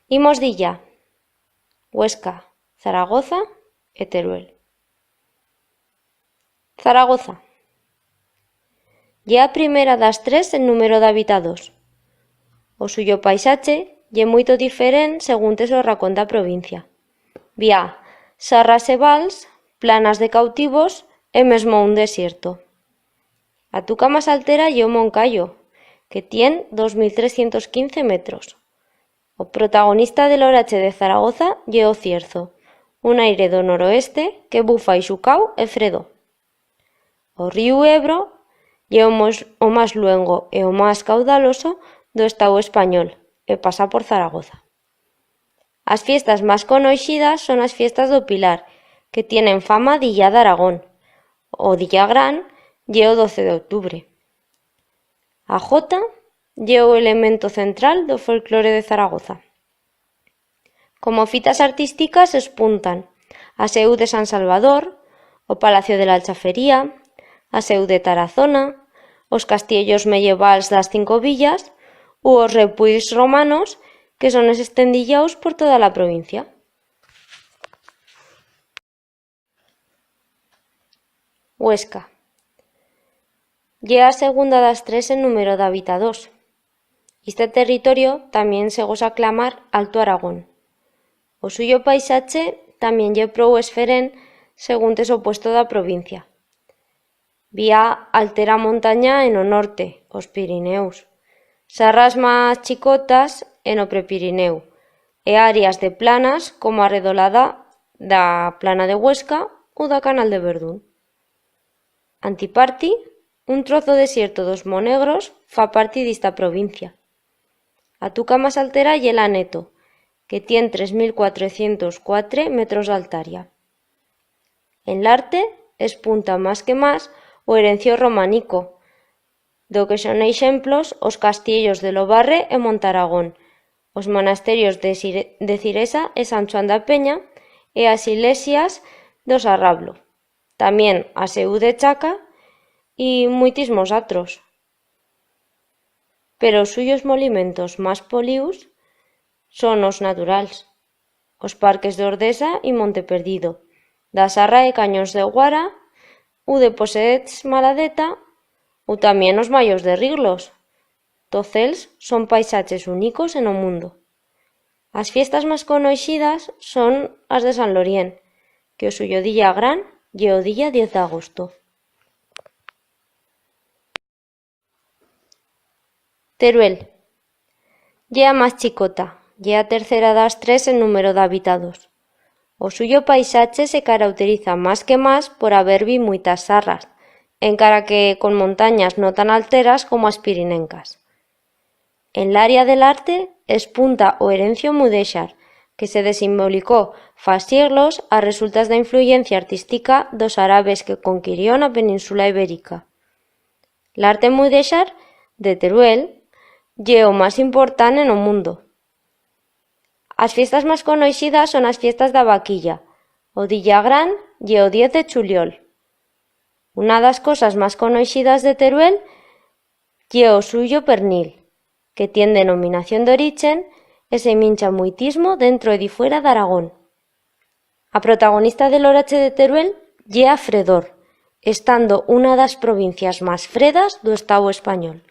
Imos dilla: Huesca, Zaragoza e Teruel. Zaragoza. Ye a primera das tres en número d'habitados. O suyo paisache ye moito diferent según tes o racón da provincia. Vía sarras e vals, planas de cautivos e mesmo un desierto. A tuca más altera ye o Moncayo, que tien 2.315 metros. O protagonista del orache de Zaragoza ye o Cierzo, un aire do noroeste que bufa ixucau e fredo. O ríu Ebro ye o más luengo e o más caudaloso do Estado español e pasa por Zaragoza. As fiestas más conoixidas son as fiestas do Pilar, que tienen fama d'illa d'Aragón. O d'illa gran ye o 12 de octubre. A jota ye o elemento central do folclore de Zaragoza. Como fitas artísticas espuntan a seu de San Salvador, o Palacio de la Alchafería, a seu de Tarazona, os castiellos medievals das 5 villas u os repuis romanos que son estendillaos por toda la provincia. Huesca. Ye a segunda das tres en número d'habitados. Este territorio tamén se goza clamar Alto Aragón. O suyo paisache tamén ye prou esferent según tes o puesto da provincia. Vía altera montaña en o norte, os Pirineus, sarras más chicotas en o Prepirineu e áreas de planas como a redolada da Plana de Huesca ou da Canal de Verdún. Antiparti, un trozo desierto dos Monegros fa parte d'ista provincia. A tuca más altera ye l'Aneto, que tien 3.404 metros d'altaria. En l'arte espunta más que más o herencio románico, do que son exemplos os castiellos de Lobarre e Montaragón, os monasterios de Ciresa e San Xoán da Peña e as iglesias do Sarrablo, tamén a seu de Chaca e moitismos atros. Pero os suyos molimentos más polius son os naturals, os parques de Ordesa e Monte Perdido, da Sarra e Cañóns de Guara, u de Posets Maladeta, ou tamén os Mallos de Riglos. Tocels son paisaches únicos en o mundo. As fiestas más conoixidas son as de San Lorien, que o suyo dilla gran ye o día 10 d'agosto. Teruel. Ye a más chicota, ye a tercera das tres en número d'habitados. O suyo paisache se caracteriza más que más por haber-vi muitas sarras, encara que con montañas no tan alteras como as pirinencas. En l'área del arte espunta o herencio mudéxar, que se desimbolicó fa siglos a resultas da influencia artística dos árabes que conquirión a Península Ibérica. L'arte mudéxar de Teruel ye o más important en o mundo. As fiestas más conoixidas son as fiestas da vaquilla. O dilla gran ye o 10 de chuliol. Una das cosas más conoixidas de Teruel ye o suyo pernil, que tien denominación d'orichen e se mincha muitismo dentro e di fuera d'Aragón. A protagonista del orache de Teruel ye a fredor, estando unha das provincias más fredas do Estado español.